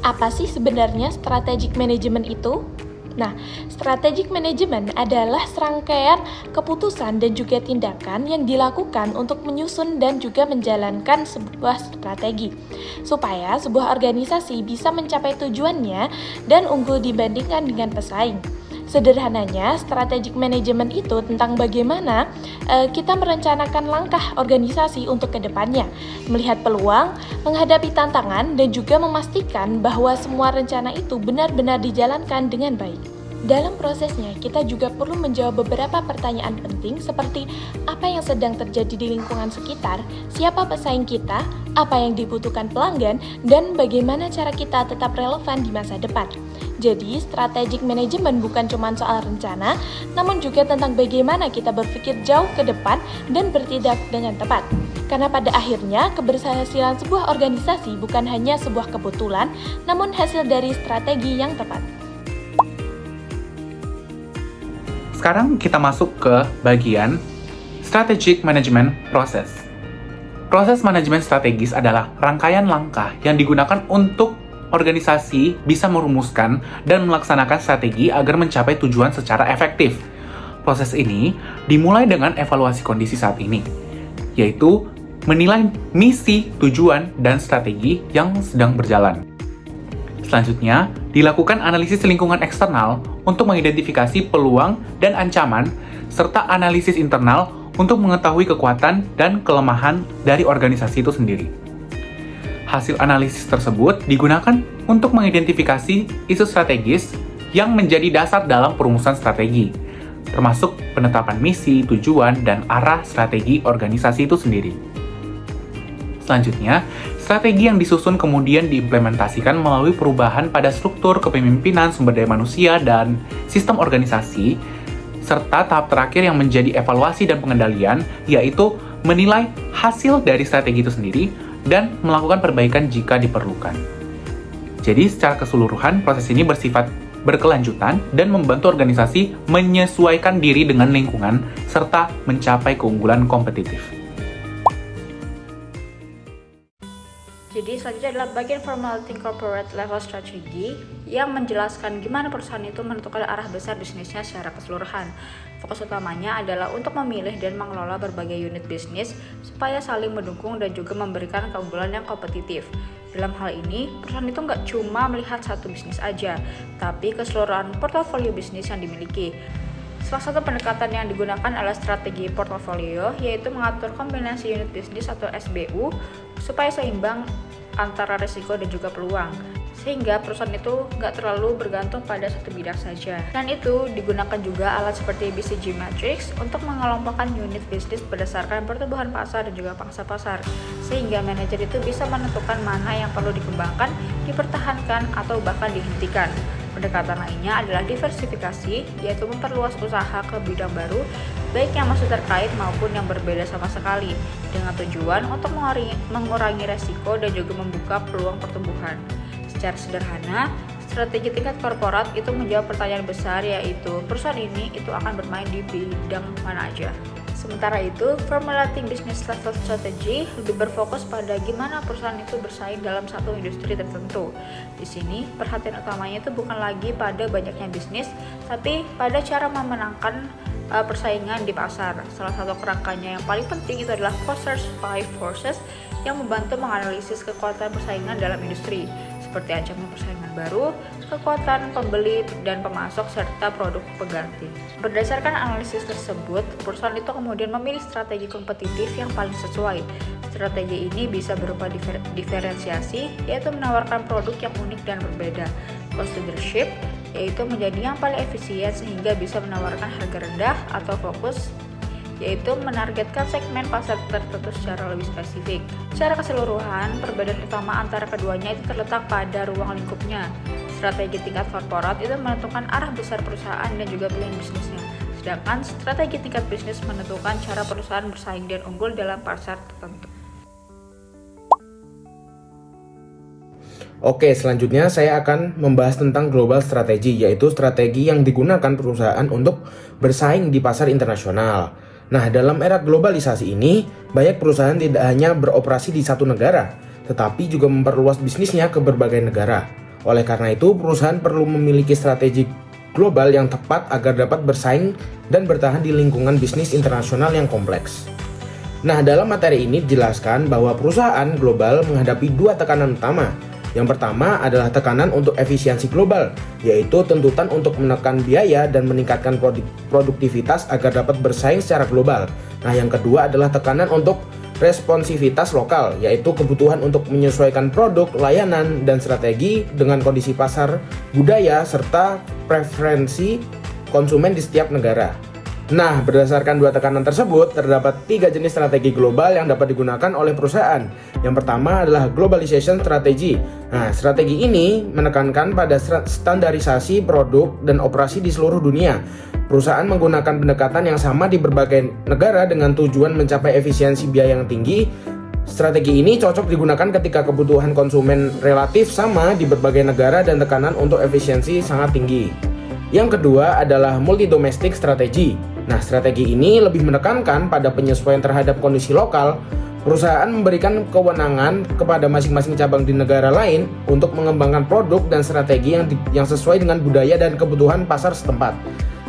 Apa sih sebenarnya strategic management itu? Nah, strategic management adalah serangkaian keputusan dan juga tindakan yang dilakukan untuk menyusun dan juga menjalankan sebuah strategi, supaya sebuah organisasi bisa mencapai tujuannya dan unggul dibandingkan dengan pesaing. Sederhananya, strategic management itu tentang bagaimana kita merencanakan langkah organisasi untuk kedepannya, melihat peluang, menghadapi tantangan, dan juga memastikan bahwa semua rencana itu benar-benar dijalankan dengan baik. Dalam prosesnya, kita juga perlu menjawab beberapa pertanyaan penting seperti apa yang sedang terjadi di lingkungan sekitar, siapa pesaing kita, apa yang dibutuhkan pelanggan, dan bagaimana cara kita tetap relevan di masa depan. Jadi, strategic management bukan cuma soal rencana, namun juga tentang bagaimana kita berpikir jauh ke depan dan bertindak dengan tepat. Karena pada akhirnya, keberhasilan sebuah organisasi bukan hanya sebuah kebetulan, namun hasil dari strategi yang tepat. Sekarang kita masuk ke bagian strategic management process. Proses manajemen strategis adalah rangkaian langkah yang digunakan untuk organisasi bisa merumuskan dan melaksanakan strategi agar mencapai tujuan secara efektif. Proses ini dimulai dengan evaluasi kondisi saat ini, yaitu menilai misi, tujuan, dan strategi yang sedang berjalan. Selanjutnya, dilakukan analisis lingkungan eksternal untuk mengidentifikasi peluang dan ancaman, serta analisis internal untuk mengetahui kekuatan dan kelemahan dari organisasi itu sendiri. Hasil analisis tersebut digunakan untuk mengidentifikasi isu strategis yang menjadi dasar dalam perumusan strategi, termasuk penetapan misi, tujuan, dan arah strategi organisasi itu sendiri. Selanjutnya, strategi yang disusun kemudian diimplementasikan melalui perubahan pada struktur kepemimpinan, sumber daya manusia, dan sistem organisasi, serta tahap terakhir yang menjadi evaluasi dan pengendalian, yaitu menilai hasil dari strategi itu sendiri dan melakukan perbaikan jika diperlukan. Jadi, secara keseluruhan, proses ini bersifat berkelanjutan dan membantu organisasi menyesuaikan diri dengan lingkungan serta mencapai keunggulan kompetitif. Jadi selanjutnya adalah bagian formulating corporate level strategy yang menjelaskan gimana perusahaan itu menentukan arah besar bisnisnya secara keseluruhan. Fokus utamanya adalah untuk memilih dan mengelola berbagai unit bisnis supaya saling mendukung dan juga memberikan keunggulan yang kompetitif. Dalam hal ini, perusahaan itu nggak cuma melihat satu bisnis aja, tapi keseluruhan portofolio bisnis yang dimiliki. Salah satu pendekatan yang digunakan adalah strategi portofolio, yaitu mengatur kombinasi unit bisnis atau SBU supaya seimbang antara risiko dan juga peluang, sehingga perusahaan itu nggak terlalu bergantung pada satu bidang saja. Dan itu digunakan juga alat seperti BCG Matrix untuk mengelompokkan unit bisnis berdasarkan pertumbuhan pasar dan juga pangsa pasar, sehingga manajer itu bisa menentukan mana yang perlu dikembangkan, dipertahankan, atau bahkan dihentikan. Pendekatan lainnya adalah diversifikasi, yaitu memperluas usaha ke bidang baru, baik yang masih terkait maupun yang berbeda sama sekali, dengan tujuan untuk mengurangi resiko dan juga membuka peluang pertumbuhan. Secara sederhana, strategi tingkat korporat itu menjawab pertanyaan besar, yaitu perusahaan ini itu akan bermain di bidang mana aja. Sementara itu, formulating business level strategy lebih berfokus pada gimana perusahaan itu bersaing dalam satu industri tertentu. Di sini, perhatian utamanya itu bukan lagi pada banyaknya bisnis, tapi pada cara memenangkan persaingan di pasar. Salah satu kerangkanya yang paling penting itu adalah Foster's 5 Forces yang membantu menganalisis kekuatan persaingan dalam industri, seperti ancaman persaingan baru, kekuatan pembeli dan pemasok, serta produk pengganti. Berdasarkan analisis tersebut, perusahaan itu kemudian memilih strategi kompetitif yang paling sesuai. Strategi ini bisa berupa diferensiasi, yaitu menawarkan produk yang unik dan berbeda. Cost leadership, yaitu menjadi yang paling efisien sehingga bisa menawarkan harga rendah, atau fokus, yaitu menargetkan segmen pasar tertentu secara lebih spesifik. Secara keseluruhan, perbedaan utama antara keduanya itu terletak pada ruang lingkupnya. Strategi tingkat korporat itu menentukan arah besar perusahaan dan juga pilihan bisnisnya, sedangkan strategi tingkat bisnis menentukan cara perusahaan bersaing dan unggul dalam pasar tertentu. Oke, selanjutnya saya akan membahas tentang global strategy, yaitu strategi yang digunakan perusahaan untuk bersaing di pasar internasional. Nah, dalam era globalisasi ini, banyak perusahaan tidak hanya beroperasi di satu negara, tetapi juga memperluas bisnisnya ke berbagai negara. Oleh karena itu, perusahaan perlu memiliki strategi global yang tepat agar dapat bersaing dan bertahan di lingkungan bisnis internasional yang kompleks. Nah, dalam materi ini dijelaskan bahwa perusahaan global menghadapi dua tekanan utama. Yang pertama adalah tekanan untuk efisiensi global, yaitu tuntutan untuk menekan biaya dan meningkatkan produktivitas agar dapat bersaing secara global. Nah, yang kedua adalah tekanan untuk responsivitas lokal, yaitu kebutuhan untuk menyesuaikan produk, layanan, dan strategi dengan kondisi pasar, budaya, serta preferensi konsumen di setiap negara. Nah, berdasarkan dua tekanan tersebut, terdapat 3 jenis strategi global yang dapat digunakan oleh perusahaan. Yang pertama adalah globalization strategy. Nah, strategi ini menekankan pada standarisasi produk dan operasi di seluruh dunia. Perusahaan menggunakan pendekatan yang sama di berbagai negara dengan tujuan mencapai efisiensi biaya yang tinggi. Strategi ini cocok digunakan ketika kebutuhan konsumen relatif sama di berbagai negara dan tekanan untuk efisiensi sangat tinggi. Yang kedua adalah multi-domestic strategy. Nah, strategi ini lebih menekankan pada penyesuaian terhadap kondisi lokal. Perusahaan memberikan kewenangan kepada masing-masing cabang di negara lain untuk mengembangkan produk dan strategi yang sesuai dengan budaya dan kebutuhan pasar setempat.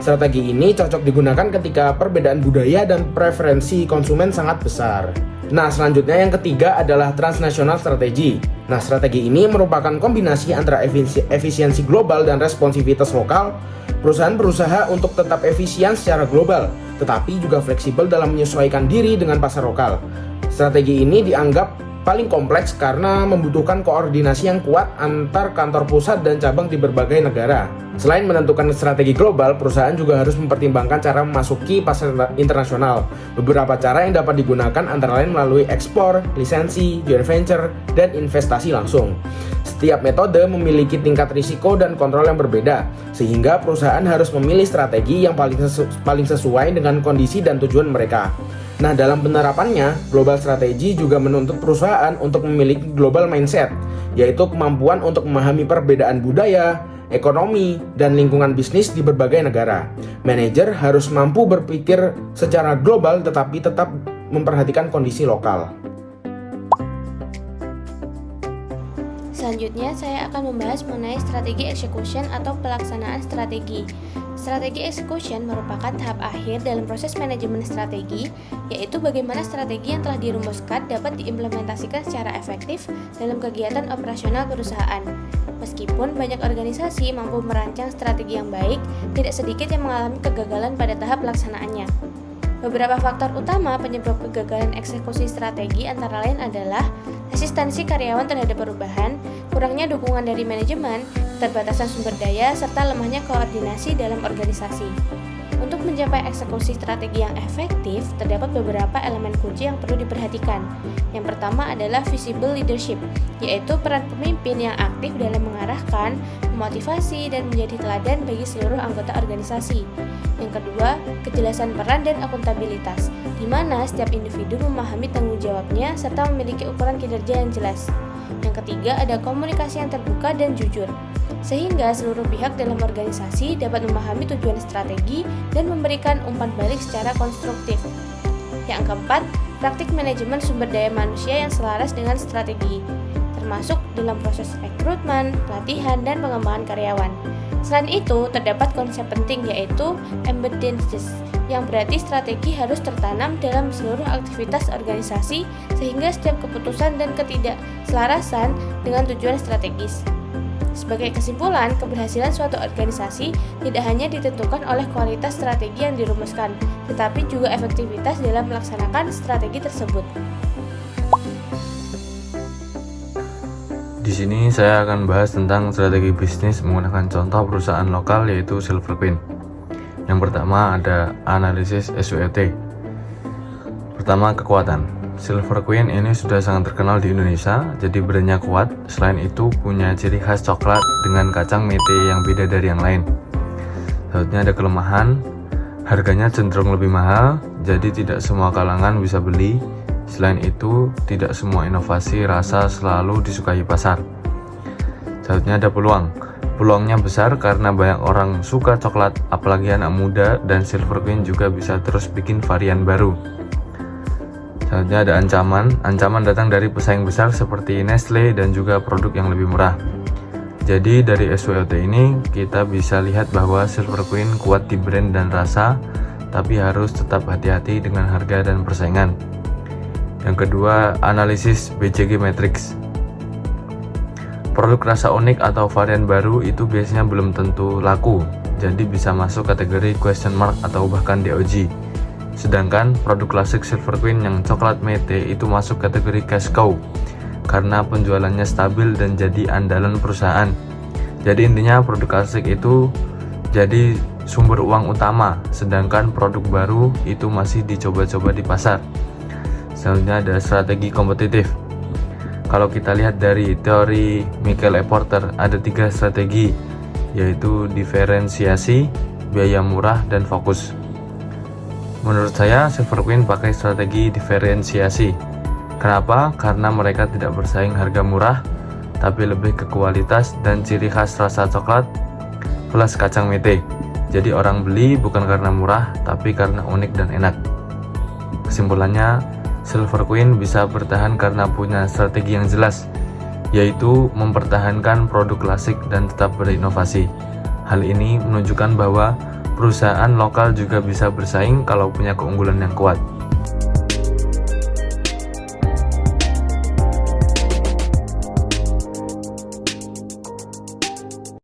Strategi ini cocok digunakan ketika perbedaan budaya dan preferensi konsumen sangat besar. Nah, selanjutnya yang ketiga adalah transnational strategy. Nah, strategi ini merupakan kombinasi antara efisiensi global dan responsivitas lokal. Perusahaan berusaha untuk tetap efisien secara global, tetapi juga fleksibel dalam menyesuaikan diri dengan pasar lokal. Strategi ini dianggap paling kompleks karena membutuhkan koordinasi yang kuat antar kantor pusat dan cabang di berbagai negara. Selain menentukan strategi global, perusahaan juga harus mempertimbangkan cara memasuki pasar internasional. Beberapa cara yang dapat digunakan antara lain melalui ekspor, lisensi, joint venture, dan investasi langsung. Setiap metode memiliki tingkat risiko dan kontrol yang berbeda, sehingga perusahaan harus memilih strategi yang paling sesuai dengan kondisi dan tujuan mereka. Nah, dalam penerapannya, global strategy juga menuntut perusahaan untuk memiliki global mindset, yaitu kemampuan untuk memahami perbedaan budaya, ekonomi, dan lingkungan bisnis di berbagai negara. Manajer harus mampu berpikir secara global tetapi tetap memperhatikan kondisi lokal. Selanjutnya, saya akan membahas mengenai strategi execution atau pelaksanaan strategi. Strategi execution merupakan tahap akhir dalam proses manajemen strategi, yaitu bagaimana strategi yang telah dirumuskan dapat diimplementasikan secara efektif dalam kegiatan operasional perusahaan. Meskipun banyak organisasi mampu merancang strategi yang baik, tidak sedikit yang mengalami kegagalan pada tahap pelaksanaannya. Beberapa faktor utama penyebab kegagalan eksekusi strategi antara lain adalah resistensi karyawan terhadap perubahan, kurangnya dukungan dari manajemen, keterbatasan sumber daya, serta lemahnya koordinasi dalam organisasi. Untuk mencapai eksekusi strategi yang efektif, terdapat beberapa elemen kunci yang perlu diperhatikan. Yang pertama adalah visible leadership, yaitu peran pemimpin yang aktif dalam mengarahkan, memotivasi, dan menjadi teladan bagi seluruh anggota organisasi. Yang kedua, kejelasan peran dan akuntabilitas, di mana setiap individu memahami tanggung jawabnya serta memiliki ukuran kinerja yang jelas. Yang ketiga, ada komunikasi yang terbuka dan jujur, sehingga seluruh pihak dalam organisasi dapat memahami tujuan strategi dan memberikan umpan balik secara konstruktif. Yang keempat, praktik manajemen sumber daya manusia yang selaras dengan strategi, termasuk dalam proses rekrutmen, pelatihan, dan pengembangan karyawan. Selain itu, terdapat konsep penting yaitu embeddedness, yang berarti strategi harus tertanam dalam seluruh aktivitas organisasi sehingga setiap keputusan dan ketidakselarasan dengan tujuan strategis. Sebagai kesimpulan, keberhasilan suatu organisasi tidak hanya ditentukan oleh kualitas strategi yang dirumuskan, tetapi juga efektivitas dalam melaksanakan strategi tersebut. Di sini saya akan bahas tentang strategi bisnis menggunakan contoh perusahaan lokal yaitu Silver Queen. Yang pertama ada analisis SWOT. Pertama, kekuatan. Silver Queen ini sudah sangat terkenal di Indonesia, jadi brandnya kuat. Selain itu punya ciri khas coklat dengan kacang mete yang beda dari yang lain. Selanjutnya ada kelemahan, harganya cenderung lebih mahal, jadi tidak semua kalangan bisa beli. Selain itu, tidak semua inovasi rasa selalu disukai pasar. Selanjutnya ada peluang. Peluangnya besar karena banyak orang suka coklat, apalagi anak muda, dan Silver Queen juga bisa terus bikin varian baru. Selanjutnya ada ancaman. Ancaman datang dari pesaing besar seperti Nestle dan juga produk yang lebih murah. Jadi dari SWOT ini kita bisa lihat bahwa Silver Queen kuat di brand dan rasa, tapi harus tetap hati-hati dengan harga dan persaingan. Yang kedua, analisis BCG Matrix. Produk rasa unik atau varian baru itu biasanya belum tentu laku, jadi bisa masuk kategori question mark atau bahkan DOG. Sedangkan produk klasik Silver Queen yang coklat mete itu masuk kategori cash cow, karena penjualannya stabil dan jadi andalan perusahaan. Jadi intinya produk klasik itu jadi sumber uang utama, sedangkan produk baru itu masih dicoba-coba di pasar. Selanjutnya ada strategi kompetitif. Kalau kita lihat dari teori Michael E. Porter, ada 3 strategi, yaitu diferensiasi, biaya murah, dan fokus. Menurut saya, Silver Queen pakai strategi diferensiasi. Kenapa? Karena mereka tidak bersaing harga murah, tapi lebih ke kualitas dan ciri khas rasa coklat plus kacang mete. Jadi orang beli bukan karena murah, tapi karena unik dan enak. Kesimpulannya, Silver Queen bisa bertahan karena punya strategi yang jelas, yaitu mempertahankan produk klasik dan tetap berinovasi. Hal ini menunjukkan bahwa perusahaan lokal juga bisa bersaing kalau punya keunggulan yang kuat.